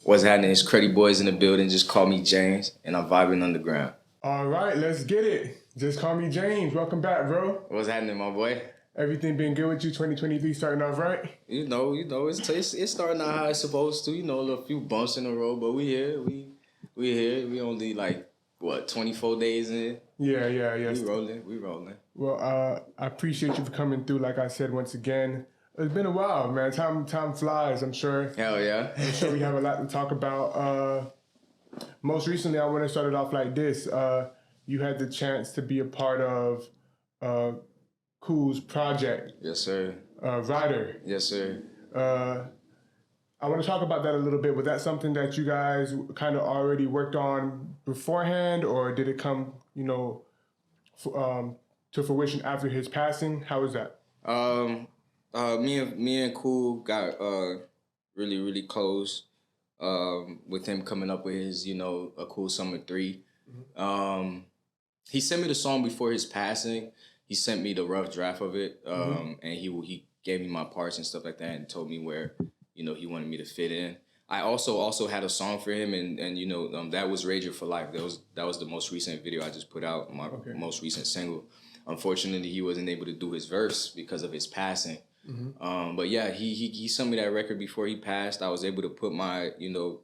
What's happening? It's Cruddy Boys in the building. Just call me James, and I'm vibing underground. All right, let's get it. Just call me James. Welcome back, bro. What's happening, my boy? Everything been good with you? 2023 starting off right? You know, it's starting out how it's supposed to. You know, a few bumps in the road, but we here. We here. We only like what 24 days in. Yeah. We rolling. Well, I appreciate you for coming through. Like I said, once again, it's been a while, man. Time flies. I'm sure. Hell yeah. I'm sure we have a lot to talk about. Most recently, I want to start it off like this. You had the chance to be a part of Cool's project. Yes, sir. Ryder. Yes, sir. I want to talk about that a little bit. Was that something that you guys kind of already worked on beforehand, or did it come, to fruition after his passing? How was that? Me and Cool got really close. With him coming up with his, A Cool Summer 3. Mm-hmm. He sent me the song before his passing. He sent me the rough draft of it, and he gave me my parts and stuff like that, and told me where, he wanted me to fit in. I also had a song for him, and that was Rager for Life. That was the most recent video I just put out, my most recent single. Unfortunately, he wasn't able to do his verse because of his passing. Mm-hmm. But yeah, he sent me that record before he passed. I was able to put my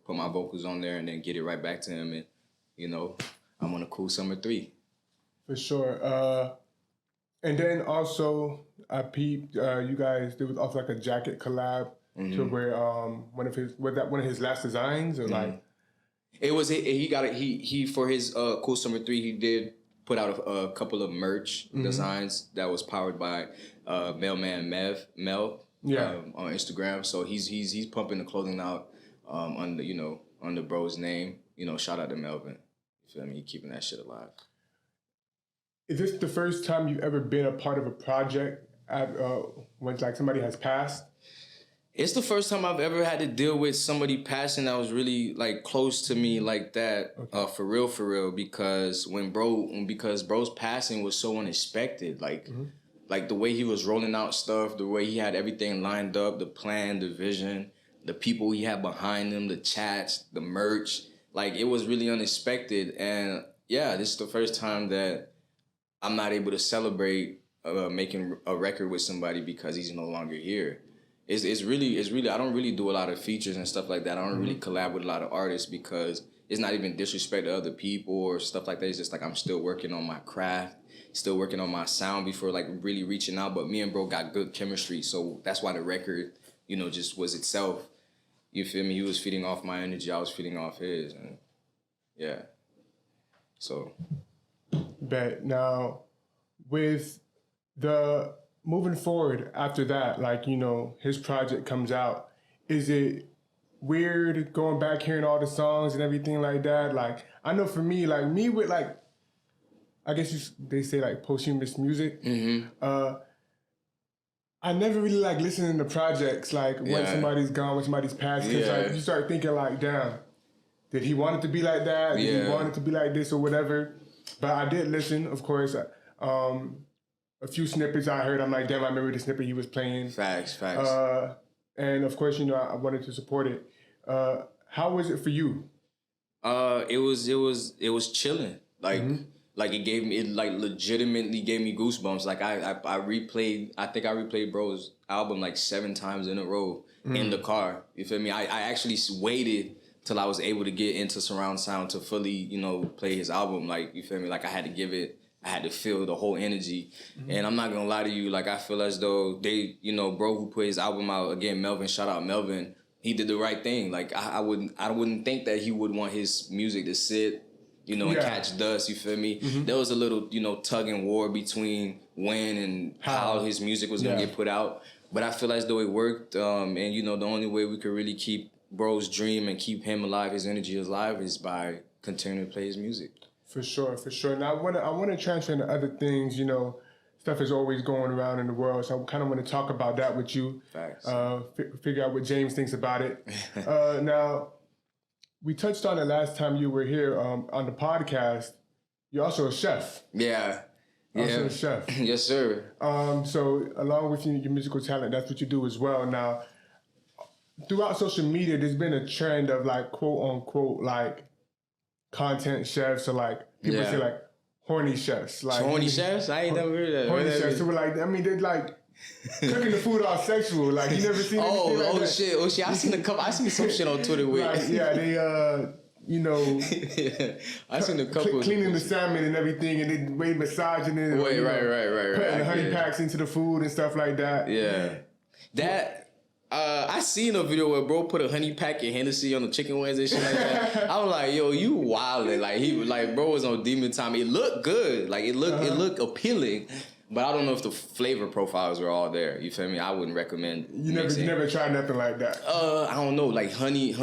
vocals on there and then get it right back to him, and I'm on A Cool Summer 3. For sure. And then also I peeped you guys. There was also like a jacket collab to where one of his last designs or like. It was he for his Cool Summer 3 he did put out a couple of merch designs that was powered by Mailman Mel on Instagram. So he's pumping the clothing out under bro's name. Shout out to Melvin. You feel me? He keeping that shit alive. Is this the first time you've ever been a part of a project when like somebody has passed? It's the first time I've ever had to deal with somebody passing that was really like close to me like that. Okay. For real, because because bro's passing was so unexpected. Like the way he was rolling out stuff, the way he had everything lined up, the plan, the vision, the people he had behind him, the chats, the merch. Like it was really unexpected. And yeah, this is the first time that I'm not able to celebrate making a record with somebody because he's no longer here. It's really I don't really do a lot of features and stuff like that. I don't really collab with a lot of artists because it's not even disrespect to other people or stuff like that. It's just like I'm still working on my craft, still working on my sound before like really reaching out. But me and bro got good chemistry, so that's why the record, just was itself. You feel me? He was feeding off my energy, I was feeding off his, and yeah. So. Bet. Now, with the moving forward after that, like, his project comes out, is it weird going back hearing all the songs and everything like that? Like, I know for me, like me with like, I guess they say like posthumous music. Mm-hmm. I never really like listening to projects like when somebody's gone, when somebody's passed, because like you start thinking like, damn, did he want it to be like that? Did he want it to be like this or whatever? But I did listen, of course. A few snippets I heard, I'm like, damn, I remember the snippet he was playing. Facts. And of course, I wanted to support it. How was it for you? It was chilling. Like it legitimately gave me goosebumps. Like I think I replayed bro's album like 7 times in a row in the car. You feel me? I actually waited till I was able to get into surround sound to fully, play his album. Like, you feel me? Like I had to feel the whole energy. And I'm not gonna lie to you, like I feel as though they, bro who put his album out, again, Melvin, shout out Melvin, he did the right thing. Like I wouldn't think that he would want his music to sit, and catch dust, you feel me? There was a little, tug and war between when and how his music was gonna get put out. But I feel as though it worked. And the only way we could really keep bro's dream and keep him alive, his energy alive, is by continuing to play his music. For sure. Now I want to transfer into other things. Stuff is always going around in the world, so I kind of want to talk about that with you. Facts. Figure out what James thinks about it. Now, we touched on it last time you were here on the podcast. You're also a chef. Yeah. Also a chef. Yes, sir. So along with your musical talent, that's what you do as well. Now, throughout social media, there's been a trend of like quote unquote like content chefs or like people say like horny chefs. Like horny chefs? I ain't never heard that. Horny chefs. So we're like, I mean, they're like cooking the food all sexual. Like you never seen anything like that. Shit. I seen some shit on Twitter with like, yeah, they you know, I seen a couple cleaning the salmon and everything, and then way massaging it. Wait, right. Putting the honey packs into the food and stuff like that. Yeah, that. I seen a video where bro put a honey pack and Hennessy on the chicken wings and shit like that. I was like, yo, you wildin'. Like he was like, bro was on demon time. It looked good. Like it looked appealing. But I don't know if the flavor profiles were all there. You feel me? I wouldn't recommend. You never tried nothing like that. I don't know, like honey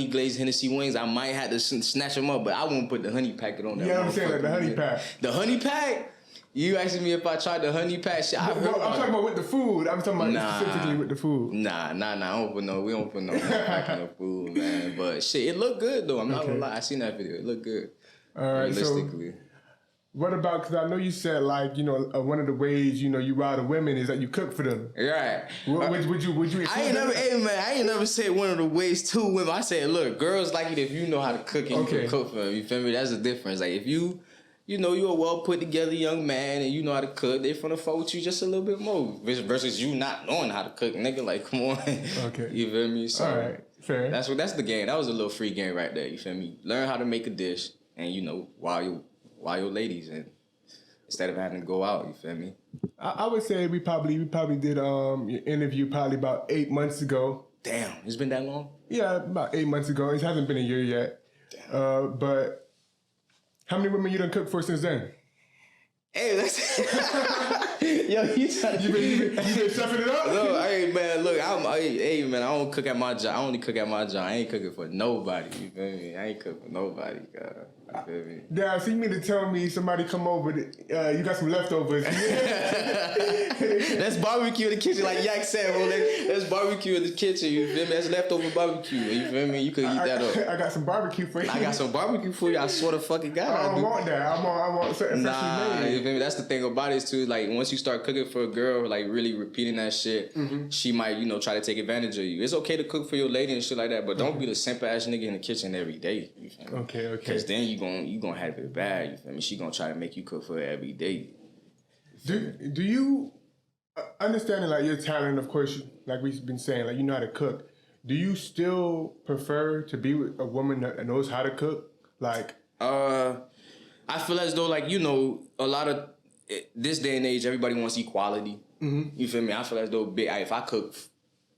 glazed Hennessy wings. I might have to snatch them up, but I won't put the honey packet on there. Yeah, I'm saying like the honey pack. The honey pack. You asking me if I tried the honey pack shit? I'm talking about with the food. I'm talking about specifically with the food. Nah. We don't put no honey pack in the food, man. But shit, it looked good though. I'm not gonna lie. I seen that video. It looked good. All right, realistically. So what about, because I know you said like, you know, one of the ways, you know, you ride the women is that you cook for them. Right. Would you I ain't never said one of the ways to women. I said, look, girls like it if you know how to cook and you can cook for them. You feel me? That's the difference. Like if you know, you're a well put together young man and you know how to cook, they finna fuck with you just a little bit more. Versus you not knowing how to cook, nigga. Like, come on. Okay. You feel me? So all right. Fair. That's the game. That was a little free game right there. You feel me? Learn how to make a dish and, you know, while your ladies and instead of having to go out, you feel me? I would say we probably did your interview probably about 8 months ago. Damn, it's been that long? Yeah, about 8 months ago. It hasn't been a year yet. Damn. But how many women you done cooked for since then? Hey, that's yo, you been stuffing it up? No, hey man, look, I don't cook at my job. I only cook at my job. I ain't cooking for nobody. You feel me? I ain't cooking for nobody, God. You feel me? Yeah, so you mean to tell me somebody come over, you got some leftovers. Let's barbecue in the kitchen, like Yak said, bro. Let's barbecue in the kitchen, you feel me? That's leftover barbecue, you feel me? You could eat that up. I got some barbecue for you. I got some barbecue for you, I swear to fucking God. I don't want that. I want something freshly made. You feel me? That's the thing about it too, like once you start cooking for a girl, like really repeating that shit, she might, you know, try to take advantage of you. It's okay to cook for your lady and shit like that, but don't be the simple ass nigga in the kitchen every day, you feel me? Okay. Because then you gonna have it bad, you feel me? She gonna try to make you cook for her every day. Do you understanding like your talent, of course, like we've been saying, like you know how to cook. Do you still prefer to be with a woman that knows how to cook? Like, I feel as though, like, you know, a lot of this day and age, everybody wants equality. You feel me? I feel as though if I cook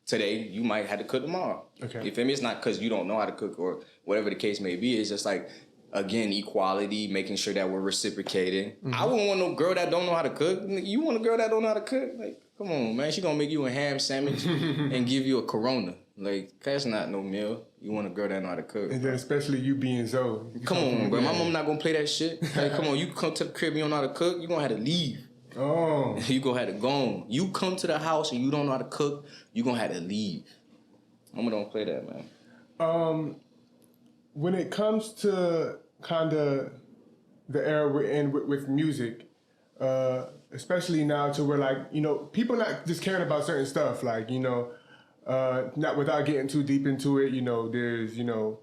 today, you might have to cook tomorrow. Okay. You feel me? It's not because you don't know how to cook or whatever the case may be. It's just like, again, equality, making sure that we're reciprocating. I wouldn't want no girl that don't know how to cook. You want a girl that don't know how to cook? Like, come on, man. She gonna make you a ham sandwich and give you a Corona. Like, that's not no meal. You want a girl that know how to cook. And then especially you being Zoe. Come on, bro. My mom not gonna play that shit. Like, come on. You come to the crib, you don't know how to cook, you gonna have to leave. Oh. You gonna have to go on. You come to the house and you don't know how to cook, you gonna have to leave. Mama don't play that, man. When it comes to kind of the era we're in with music, especially now to where, like, you know, people not just caring about certain stuff, like, you know, not without getting too deep into it, you know, there's, you know,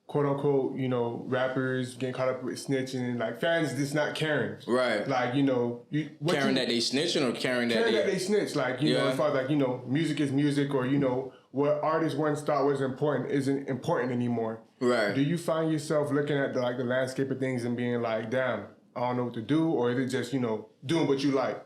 quote unquote, you know, rappers getting caught up with snitching and like fans just not caring. Right. Like, you know, caring that they snitching or caring that they snitch. Like, you know, as far as like, you know, music is music, or, you know, what artists once thought was important isn't important anymore. Right. Do you find yourself looking at the landscape of things and being like, damn, I don't know what to do, or is it just, you know, doing what you like?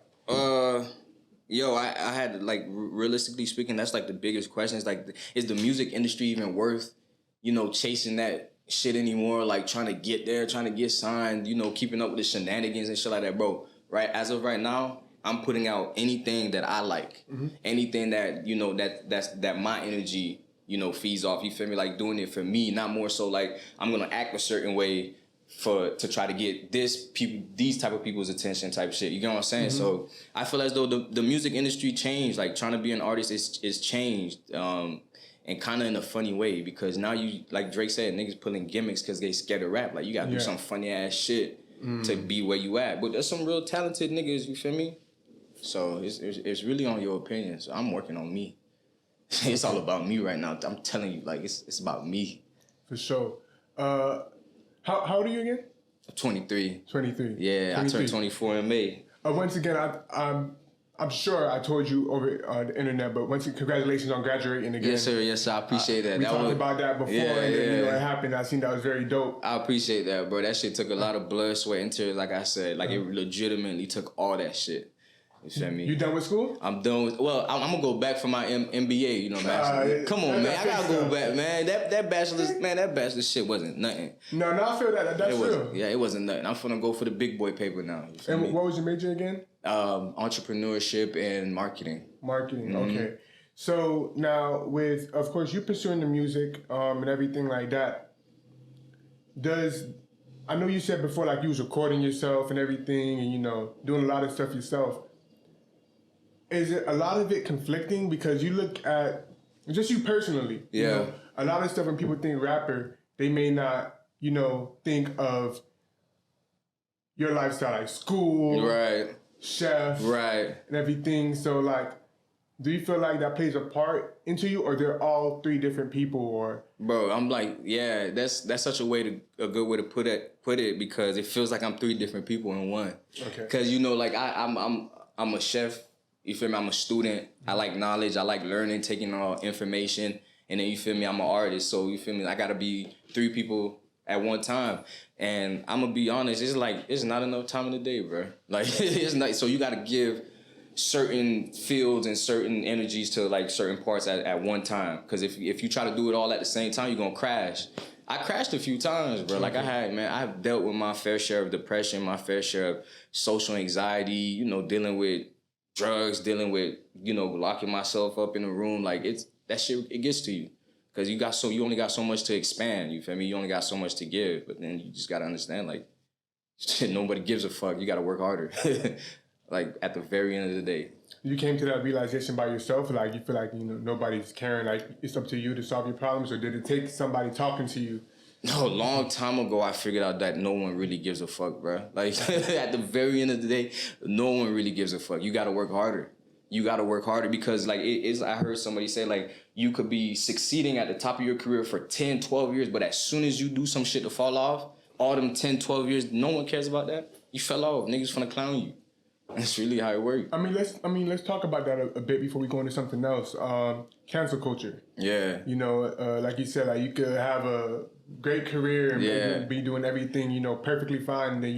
Yo, I had, like, realistically speaking, that's like the biggest question. It's like, is the music industry even worth, you know, chasing that shit anymore? Like, trying to get there, trying to get signed, you know, keeping up with the shenanigans and shit like that, bro. Right? As of right now, I'm putting out anything that I like, anything that, you know, that my energy, you know, feeds off. You feel me? Like, doing it for me, not more so like I'm gonna act a certain way to try to get these type of people's attention type shit. You get what I'm saying? So I feel as though the music industry changed. Like, trying to be an artist is changed, and kind of in a funny way, because now you, like Drake said, niggas pulling gimmicks because they scared to rap. Like, you gotta do some funny ass shit to be where you at. But there's some real talented niggas. You feel me? So it's really on your opinion. So I'm working on me. It's all about me right now. I'm telling you, like it's about me. For sure. How old are you again? 23. 23. Yeah, 23. I turned 24 in May. Once again, I'm sure I told you over on the internet, but congratulations on graduating again. Yes, sir. Yes, sir. I appreciate that. We talked about that before, and then it happened. I seen that was very dope. I appreciate that, bro. That shit took a lot of blood, sweat, and tears. Like I said, like it legitimately took all that shit. You feel me? You done with school? I'm done with. Well, I'm gonna go back for my MBA. You know, master. Come on, man. I gotta go back, man. That bachelor's shit wasn't nothing. No, I feel that. That's real. Yeah, it wasn't nothing. I'm finna go for the big boy paper now. And what was your major again? Entrepreneurship and marketing. Marketing. Okay. So now, of course, you pursuing the music and everything like that. I know you said before like you was recording yourself and everything, and doing a lot of stuff yourself. Is it a lot of it conflicting because you look at just you personally? Yeah. A lot of stuff when people think rapper, they may not, think of your lifestyle like school, right, chef, right, and everything. So like, do you feel like that plays a part into you, or they're all three different people? Or bro, I'm like, yeah, that's such a good way to put it because it feels like I'm three different people in one. Okay. Because like I'm a chef. You feel me? I'm a student. I like knowledge. I like learning, taking all information. And then you feel me? I'm an artist. So you feel me? I gotta be three people at one time. And I'm gonna be honest, it's not enough time in the day, bro. Like it's not. So you gotta give certain fields and certain energies to like certain parts at one time. Because if you try to do it all at the same time, you're gonna crash. I crashed a few times, bro. Like I've dealt with my fair share of depression, my fair share of social anxiety, dealing with drugs, dealing with, locking myself up in a room. Like that shit, it gets to you. Cause you only got so much to expand, you feel me? You only got so much to give, but then you just gotta understand, like, shit, nobody gives a fuck. You gotta work harder. Like, at the very end of the day. You came to that realization by yourself? Like, you feel like, nobody's caring, like, it's up to you to solve your problems? Or did it take somebody talking to you? No, a long time ago, I figured out that no one really gives a fuck, bro. Like, at the very end of the day, no one really gives a fuck. You gotta work harder. You gotta work harder because, like, I heard somebody say, like, you could be succeeding at the top of your career for 10, 12 years, but as soon as you do some shit to fall off, all them 10, 12 years, no one cares about that. You fell off. Niggas finna clown you. That's really how it works. Let's talk about that a bit before we go into something else. Cancel culture. Yeah. Like you said, like you could have a great career and be doing everything, perfectly fine. And then,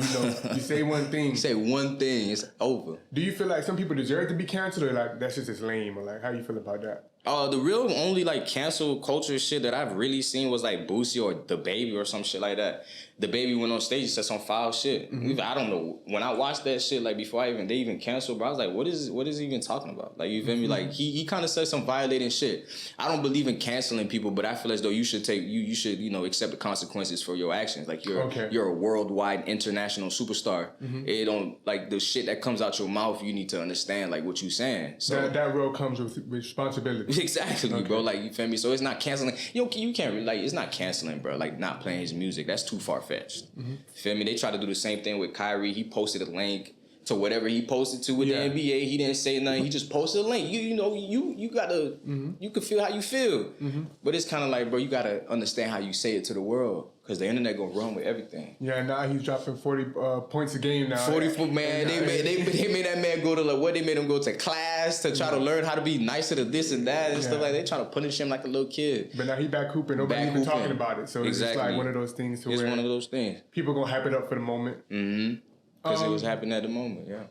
you say one thing. You say one thing, it's over. Do you feel like some people deserve to be canceled, or like that's just lame, or like how you feel about that? The real only like cancel culture shit that I've really seen was like Boosie or The Baby or some shit like that. The Baby went on stage and said some foul shit. Mm-hmm. I don't know. When I watched that shit, like before they even canceled, bro, I was like, what is he even talking about? Like, you feel me? Like he kind of said some violating shit. I don't believe in canceling people, but I feel as though you should accept the consequences for your actions. Like you're a worldwide international superstar. Mm-hmm. It don't like the shit that comes out your mouth. You need to understand like what you're saying. So that role comes with responsibility. Exactly, bro. Like, you feel me? So it's not canceling. You can't really, like, it's not canceling, bro. Like, not playing his music. That's too far-fetched. Mm-hmm. Feel me? They try to do the same thing with Kyrie. He posted a link to whatever he posted to with the NBA. He didn't say nothing. He just posted a link. You gotta, you can feel how you feel. Mm-hmm. But it's kind of like, bro, you gotta understand how you say it to the world. Because the internet gonna run with everything. Yeah, now he's dropping 40 points a game now. 40, man. They made that man go to like what? They made him go to class to try to learn how to be nicer to this and that and stuff like that. They trying to punish him like a little kid. But now he back hooping. Nobody's even talking about it. So it's just like one of those things. It's one of those things. People gonna hype it up for the moment. Mm-hmm. Because it was happening at the moment. Yeah.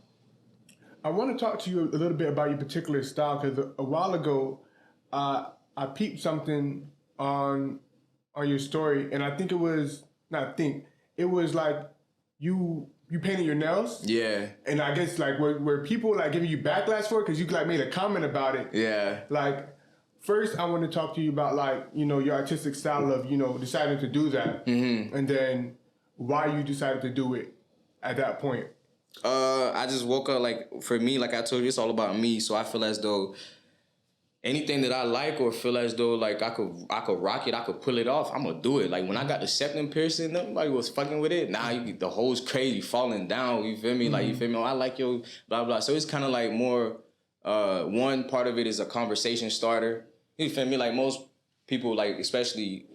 I want to talk to you a little bit about your particular style because a while ago, I peeped something on your story, and I think it was like you painted your nails. Yeah. And I guess like were people like giving you backlash for it because you like made a comment about it. Yeah. Like first I want to talk to you about like, your artistic style of, deciding to do that. Mm-hmm. And then why you decided to do it at that point. I just woke up, like, for me, like I told you, it's all about me. So I feel as though anything that I like or feel as though, like, I could rock it, I could pull it off, I'm gonna do it. Like, when I got the septum piercing, nobody was fucking with it. Nah, the hole's crazy, falling down, you feel me? Mm-hmm. Like, you feel me? Oh, I like your blah, blah. So it's kind of like more, one part of it is a conversation starter. You feel me? Like most people, like especially,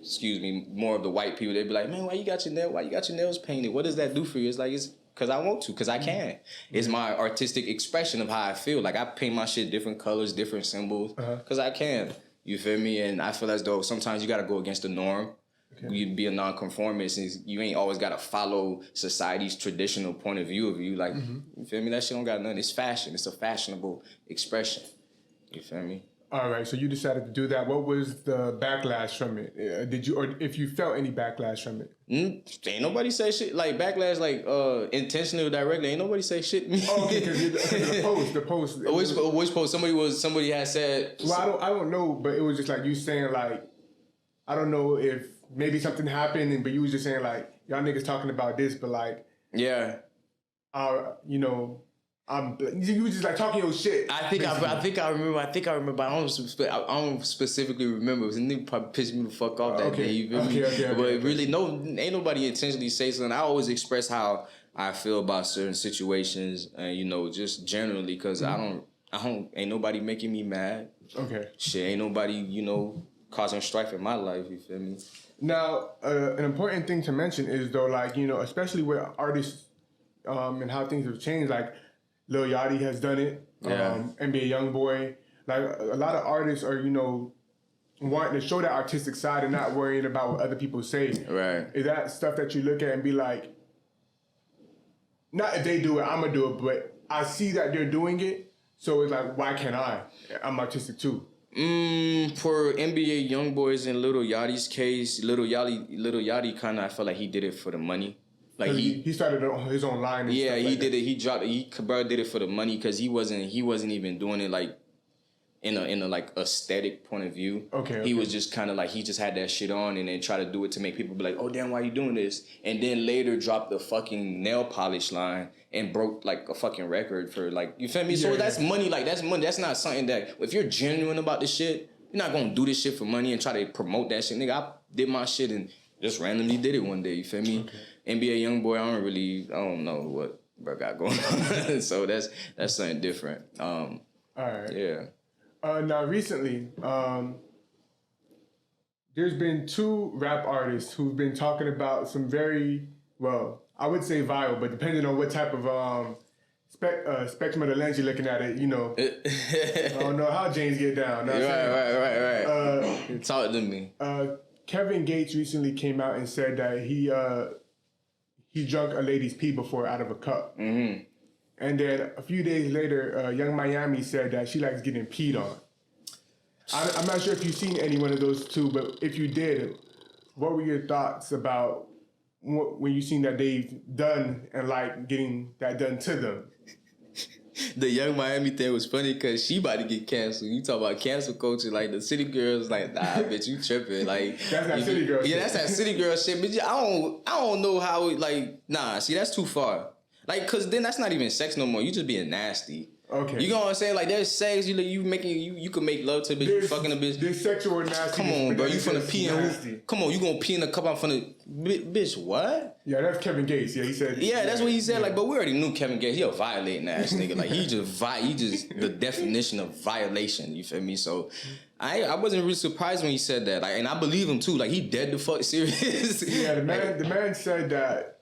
more of the white people, they be like, man, why you got your nails painted? What does that do for you? It's like, it's because I want to, because I can. It's my artistic expression of how I feel. Like I paint my shit different colors, different symbols, because I can. You feel me? And I feel as though sometimes you got to go against the norm. Okay. You'd be a nonconformist, and you ain't always got to follow society's traditional point of view of you. Like, you feel me? That shit don't got nothing. It's fashion. It's a fashionable expression. You feel me? All right, so you decided to do that. What was the backlash from it? Did you, or if you felt any backlash from it? Ain't nobody say shit like backlash, like intentionally or directly. Ain't nobody say shit. Oh, okay, because the post. Which post? Somebody had said. Well, I don't know, but it was just like you saying like, I don't know if maybe something happened, but you was just saying like, y'all niggas talking about this, but like, yeah, you know. You was just like talking your shit. I think I remember. I don't specifically remember. It nigga probably pissed me the fuck off that day. You feel me? But really, ain't nobody intentionally say something. I always express how I feel about certain situations, and you know, just generally, because I don't. Ain't nobody making me mad. Okay. Shit, ain't nobody, you know, causing strife in my life. You feel me? Now, an important thing to mention is though, like, you know, especially with artists, and how things have changed, like. Lil Yachty has done it. Yeah. NBA YoungBoy. Like, a lot of artists are, you know, wanting to show that artistic side and not worrying about what other people say. Right. Is that stuff that you look at and be like, not if they do it, I'm going to do it, but I see that they're doing it, so it's like, why can't I? I'm artistic too. For NBA YoungBoys and Lil Yachty's case, Lil Yachty kind of, I feel like he did it for the money. Like he started his own line. And yeah, stuff he like did that. it. He dropped it. Bro did it for the money because he wasn't even doing it like in a like aesthetic point of view. Okay. He was just kind of like he just had that shit on and then try to do it to make people be like, oh damn, why you doing this? And then later dropped the fucking nail polish line and broke like a fucking record for like, you feel me? Yeah, so that's money. Like that's money. That's not something that if you're genuine about this shit, you're not gonna do this shit for money and try to promote that shit. Nigga, I did my shit and just randomly did it one day. You feel me? Okay. NBA YoungBoy, I don't know what bro got going on. So that's something different. All right. Yeah. Now recently, there's been 2 rap artists who've been talking about some very, well, I would say vile, but depending on what type of spectrum of the lens you're looking at it, you know. I don't know how James get down. Right. Talk to me. Kevin Gates recently came out and said that he drunk a lady's pee before out of a cup. Mm-hmm. And then a few days later, Young Miami said that she likes getting peed on. I'm not sure if you've seen any one of those 2, but if you did, what were your thoughts about when you seen that they've done and like getting that done to them? The Young Miami thing was funny because she about to get canceled. You talk about cancel culture, like the city girls, like nah, bitch, you tripping? Like that's that city girl. Yeah, that's that city girl shit. But I don't know how it, like nah. See, that's too far. Like, cause then that's not even sex no more. You just being nasty. Okay. You know what I'm saying? Like there's sex. You can make love to a bitch. You fucking a bitch. There's sexual nasty. Come on, bro. You finna pee in? Come on, you gonna pee in a cup? I'm finna bitch. What? Yeah, that's Kevin Gates. Yeah, he said. Yeah, that's what he said. Yeah. Like, but we already knew Kevin Gates. He a violating ass nigga. Like he just the definition of violation. You feel me? So. I wasn't really surprised when he said that. Like, and I believe him too. Like he dead the fuck serious. Yeah, the man said that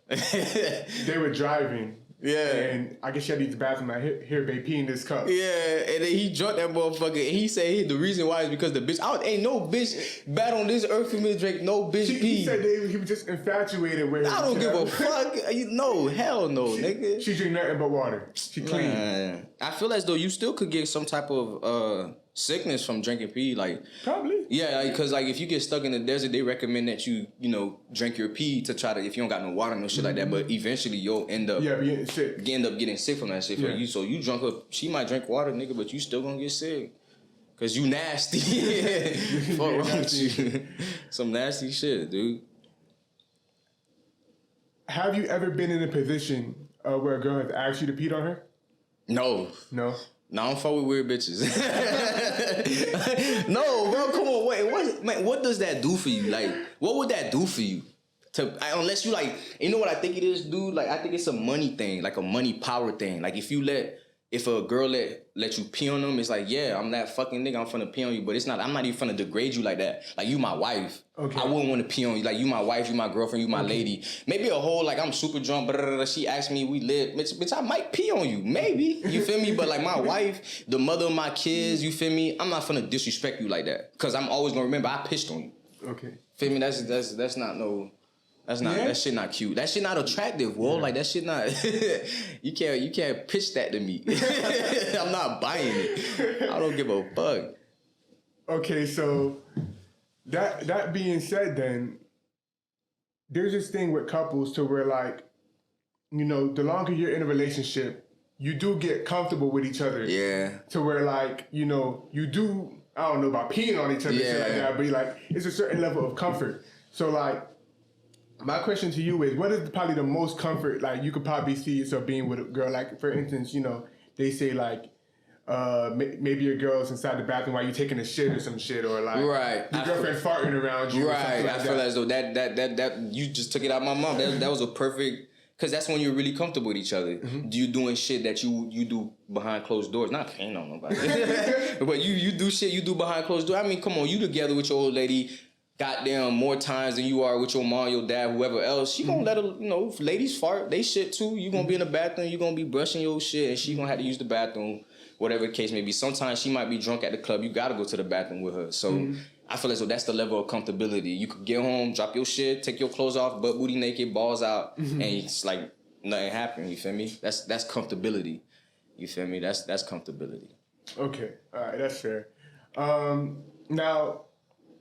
they were driving. Yeah. And I guess she had to use the bathroom. I hear babe pee in this cup. Yeah, and then he drunk that motherfucker. And he said the reason why is because the bitch, ain't no bitch bad on this earth for me to drink no bitch pee. He said he was just infatuated with her. I don't give a fuck. No, hell no, nigga. She drink nothing but water. She clean. Man. I feel as though you still could get some type of sickness from drinking pee, like probably. Yeah, because like if you get stuck in the desert, they recommend that you drink your pee to try to if you don't got no water, no shit like that. But eventually you'll end up getting sick. Getting sick from that shit. Yeah. So you drunk up. She might drink water, nigga, but you still gonna get sick. Cause you nasty. What's wrong with you? Some nasty shit, dude. Have you ever been in a position where a girl has asked you to pee on her? No. No, I don't fuck with weird bitches. No, bro, come on, wait, what does that do for you? Like, what would that do for you? Unless you like, you know what I think it is, dude? Like, I think it's a money thing, like a money power thing. Like, if if a girl let you pee on them, it's like, yeah, I'm that fucking nigga, I'm finna pee on you, but it's not, I'm not even finna degrade you like that. Like, you my wife. Okay. I wouldn't want to pee on you. Like, you my wife, you my girlfriend, you my lady. Maybe a whole, like, I'm super drunk, she asked me, we lit, bitch, I might pee on you. Maybe. You feel me? But, like, my wife, the mother of my kids, you feel me? I'm not finna disrespect you like that. Because I'm always gonna remember I pissed on you. Okay. Feel me? That's not no... That shit not cute. That shit not attractive, bro. Yeah. Like, that shit not... you can't pitch that to me. I'm not buying it. I don't give a fuck. Okay, so that being said, then there's this thing with couples to where, like, you know, the longer you're in a relationship, you do get comfortable with each other. Yeah. To where, like, you know, you do, I don't know about peeing on each other, shit like that, but like, it's a certain level of comfort. So, like, my question to you is, what is probably the most comfort, like, you could probably see yourself being with a girl? Like, for instance, you know, they say, like, maybe your girl's inside the bathroom while you taking a shit or some shit, or like, your girlfriend farting around you. Right. Like I feel as though that you just took it out of my mouth. That was a perfect, because that's when you're really comfortable with each other. Mm-hmm. You doing shit that you do behind closed doors. Not paying on nobody, but you do shit you do behind closed doors. I mean, come on, you together with your old lady goddamn more times than you are with your mom, your dad, whoever else. She gonna let her, you know, if ladies fart, they shit too. You gonna be in the bathroom, you gonna be brushing your shit, and she gonna have to use the bathroom, whatever the case may be. Sometimes she might be drunk at the club. You gotta go to the bathroom with her. So I feel as though that's the level of comfortability. You could get home, drop your shit, take your clothes off, butt booty naked, balls out, and it's like nothing happened. You feel me? That's comfortability. You feel me? That's comfortability. Okay, all right, that's fair. Now,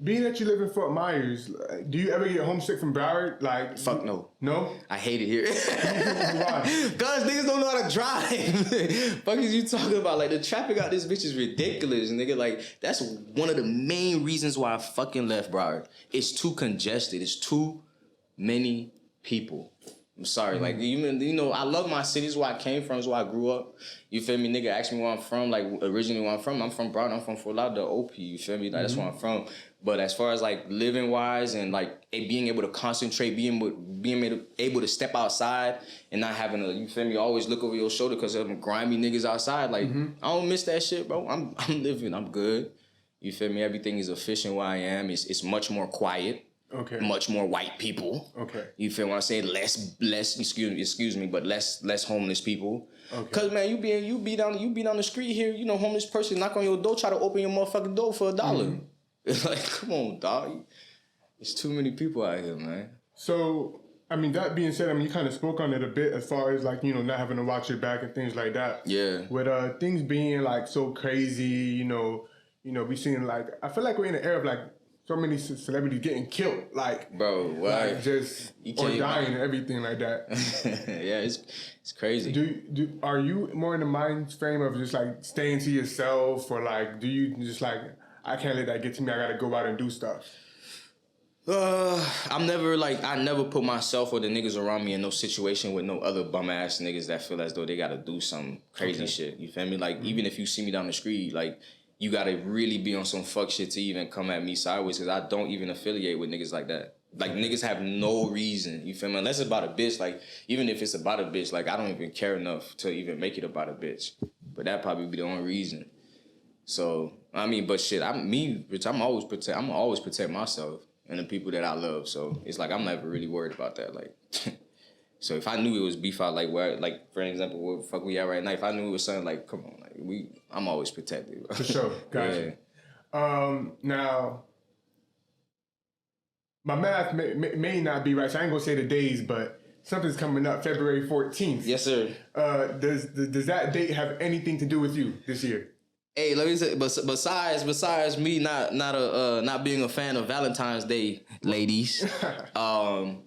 being that you live in Fort Myers, do you ever get homesick from Broward? Like, fuck no. No? I hate it here. Why? Cause niggas don't know how to drive. Fuck is you talking about? Like, the traffic out this bitch is ridiculous, nigga. Like, that's one of the main reasons why I fucking left Broward. It's too congested. It's too many people. I'm sorry. Like, you know, I love my city. It's where I came from. It's where I grew up. You feel me? Nigga asked me where I'm from. Like, originally where I'm from Broward. I'm from Fort Lauderdale, OP. You feel me? Like, that's where I'm from. But as far as, like, living-wise and, like, being able to concentrate, being able to step outside and not having to, you feel me, always look over your shoulder because of them grimy niggas outside. Like, I don't miss that shit, bro. I'm living. I'm good. You feel me? Everything is efficient where I am. It's much more quiet. Okay. Much more white people. Okay. You feel what I'm saying? Less excuse me, but less homeless people. Okay. Cause man, you be down the street here, you know, homeless person knock on your door, try to open your motherfucking door for $1. It's like, come on, dog. There's too many people out here, man. So, I mean, that being said, I mean, you kind of spoke on it a bit as far as, like, you know, not having to watch your back and things like that. Yeah. With things being, like, so crazy, you know, we seen, like, I feel like we're in an era of, like, so many celebrities getting killed, like, bro, like, just or dying and everything like that. Yeah, it's crazy. Are you more in the mind frame of just, like, staying to yourself, or, like, do you just, like, I can't let that get to me, I gotta go out and do stuff? I never put myself or the niggas around me in no situation with no other bum ass niggas that feel as though they gotta do some crazy shit. You feel me? Like, even if you see me down the street, like, you gotta really be on some fuck shit to even come at me sideways, because I don't even affiliate with niggas like that. Like, niggas have no reason, you feel me? Unless it's about a bitch, like, even if it's about a bitch, like, I don't even care enough to even make it about a bitch. But that probably be the only reason. So, I mean, but shit, I'm always protect myself and the people that I love. So it's like, I'm never really worried about that. Like, so if I knew it was beef out, like, where, like, for example, where the fuck we at right now, if I knew it was something like, come on, like, I'm always protected. For sure, gotcha. Yeah. Now, my math may not be right, so I ain't gonna say the days, but something's coming up February 14th. Yes, sir. Does that date have anything to do with you this year? Hey, let me say, besides me not being a fan of Valentine's Day, ladies, Afro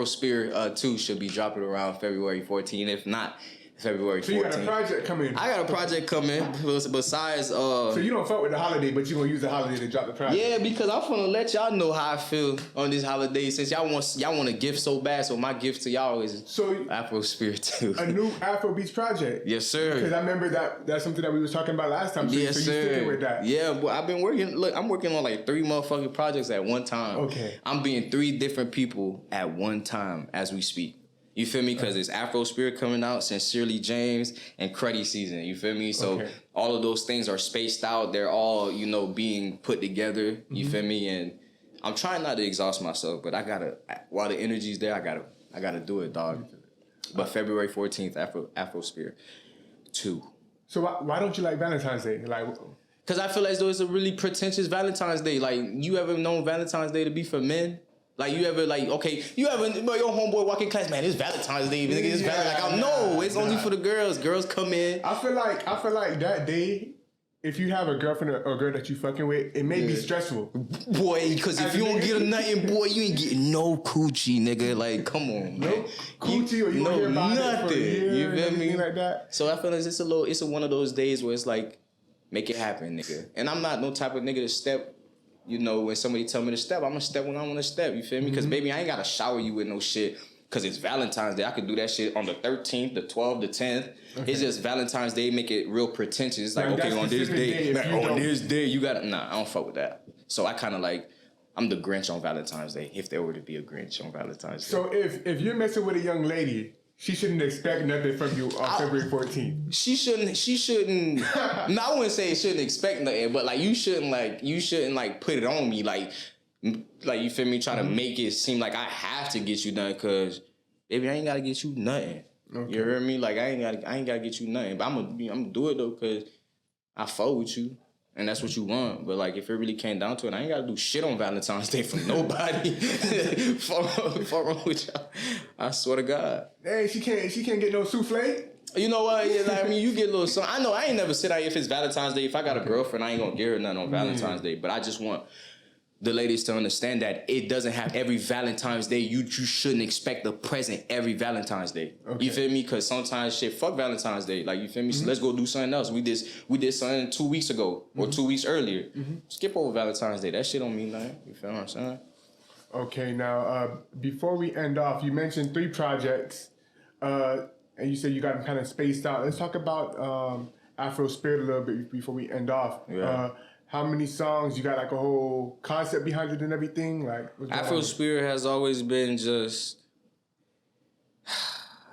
Spirit 2 should be dropping around February 14th. If not, February 14th. So you got a project coming. I got a project coming. Besides, so you don't fuck with the holiday, but you gonna use the holiday to drop the project. Yeah, because I'm gonna let y'all know how I feel on this holiday. Since y'all want a gift so bad, so my gift to y'all is Afro Spirit 2. A new Afro Beats project. Yes, sir. Because I remember that's something that we was talking about last time. So, yes, so you sir. sticking with that? Yeah, but I've been working. Look, I'm working on like 3 motherfucking projects at one time. Okay. I'm being 3 different people at one time as we speak. You feel me? Because it's Afro Spirit coming out, Sincerely James, and Cruddy season. You feel me? So all of those things are spaced out. They're all, you know, being put together. You feel me? And I'm trying not to exhaust myself, but I gotta, while the energy's there, I gotta do it, dog. But February 14th, Afro Spirit 2. So why don't you like Valentine's Day? Like, because I feel as though it's a really pretentious Valentine's Day. Like, you ever known Valentine's Day to be for men? Like, you ever, like, okay, you ever, your homeboy walk in class, man, it's Valentine's Day. Nigga, it's Valentine's. No, it's only for the girls. Girls come in. I feel like that day, if you have a girlfriend or a girl that you fucking with, it may be stressful. Boy, because if you don't get a nothing, boy, you ain't getting no coochie, nigga. Like, come on, man. No coochie or you don't hear about nothing. It for a year You feel me? Like that. So I feel like it's one of those days where it's like, make it happen, nigga. And I'm not no type of nigga to step. You know, when somebody tell me to step, I'm gonna step when I want to step. You feel me? Because baby, I ain't gotta shower you with no shit. Because it's Valentine's Day. I could do that shit on the 13th, the 12th, the 10th. Okay. It's just Valentine's Day make it real pretentious. It's like, okay, on this day, on this day, you gotta. Nah, I don't fuck with that. So I kind of like, I'm the Grinch on Valentine's Day. If there were to be a Grinch on Valentine's Day. So if you're messing with a young lady, she shouldn't expect nothing from you on February 14th. She shouldn't. No, I wouldn't say shouldn't expect nothing, but like you shouldn't put it on me like you feel me, try to make it seem like I have to get you done, cause baby, I ain't gotta get you nothing. Okay. You heard me? Like I ain't gotta get you nothing, but I'm gonna do it though, cause I fuck with you. And that's what you want. But like, if it really came down to it, I ain't got to do shit on Valentine's Day for nobody. Fuck wrong with y'all. I swear to God. Hey, she can't get no souffle? You know what? Yeah, like, I mean, you get a little something. I know I ain't never said if it's Valentine's Day. If I got a girlfriend, I ain't going to give her nothing on Valentine's Day. But I just want the ladies to understand that it doesn't have every Valentine's Day. You shouldn't expect a present every Valentine's Day. Okay. You feel me? Because sometimes shit, fuck Valentine's Day. Like, you feel me? So let's go do something else. We did something 2 weeks ago or 2 weeks earlier. Skip over Valentine's Day. That shit don't mean nothing. You feel what I'm saying? Okay, now, before we end off, you mentioned 3 projects, and you said you got them kind of spaced out. Let's talk about Afro Spirit a little bit before we end off. Yeah. How many songs? You got like a whole concept behind it and everything? Like Afro Spirit has always been just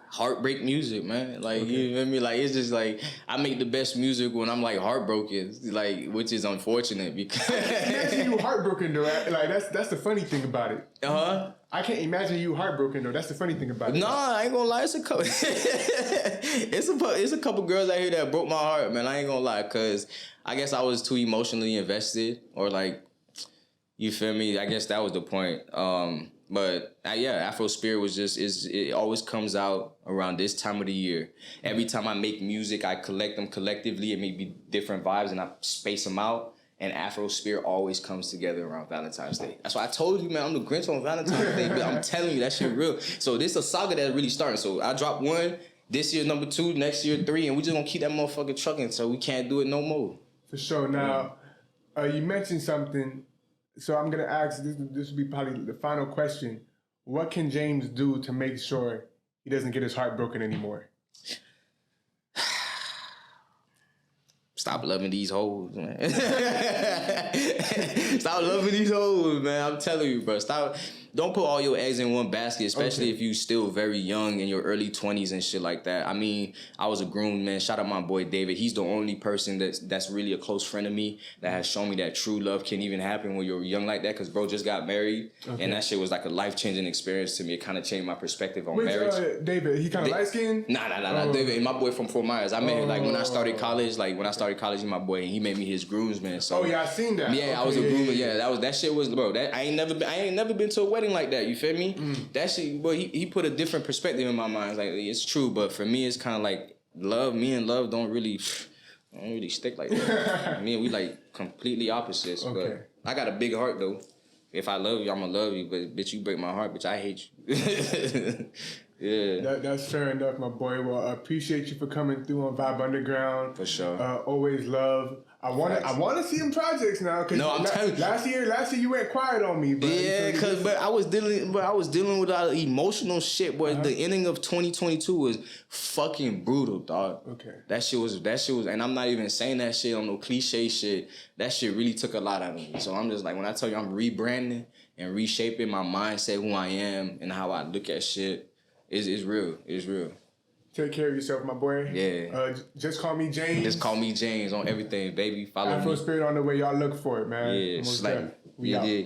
heartbreak music, man. Like, you feel me? Like, it's just like, I make the best music when I'm like heartbroken, like, which is unfortunate because I can't imagine you heartbroken though. Like that's the funny thing about it. I can't imagine you heartbroken though. That's the funny thing about it. Nah, I ain't gonna lie. It's a couple. it's a couple girls out here that broke my heart, man. I ain't gonna lie, cause I guess I was too emotionally invested, or like, you feel me? I guess that was the point. But Afro Spirit was it always comes out around this time of the year. Every time I make music, I collect them collectively. It may be different vibes, and I space them out. And Afro Spirit always comes together around Valentine's Day. That's why I told you, man, I'm the Grinch on Valentine's Day. But I'm telling you, that shit real. So this is a saga that's really starting. So I dropped 1, this year number 2, next year 3, and we just gonna keep that motherfucker trucking. So we can't do it no more. For sure. Now, you mentioned something. So I'm gonna ask. This will be probably the final question. What can James do to make sure he doesn't get his heart broken anymore? Stop loving these hoes, man. Stop loving these hoes, man. I'm telling you, bro. Stop. Don't put all your eggs in one basket, especially if you still very young in your early 20s and shit like that. I mean, I was a groomed man. Shout out my boy David. He's the only person that's really a close friend of me that has shown me that true love can even happen when you're young like that. Because bro just got married, and that shit was like a life-changing experience to me. It kind of changed my perspective on marriage. David, he kind of light-skinned? Nah. David, my boy from Fort Myers. I met him like when I started college. Like when I stared college, he my boy, and he made me his groomsman. So I seen that. Yeah, I was a groomsman. Yeah, that shit was, bro. That I ain't never been to a wedding like that. You feel me? That shit, boy, he put a different perspective in my mind. It's like, it's true, but for me, it's kind of like me and love don't really stick like that. Me and we like completely opposites. But I got a big heart though. If I love you, I'm gonna love you. But bitch, you break my heart, bitch, I hate you. Yeah. That's fair enough, my boy. Well, I appreciate you for coming through on Vibe Underground. For sure. Always love. I want to see them projects now. Cause no, I'm telling you. Last year you went quiet on me. But but I was dealing with all the emotional shit. But the ending of 2022 was fucking brutal, dog. Okay. That shit was, and I'm not even saying that shit on no cliche shit. That shit really took a lot out of me. So I'm just like, when I tell you I'm rebranding and reshaping my mindset, who I am, and how I look at shit. it's real. It's real. Take care of yourself, my boy. Yeah. Just call me James. Just call me James on everything, baby. Follow Afro me. Spirit on the way. Y'all look for it, man. Yeah, Most slay. def. We Yeah, out. yeah.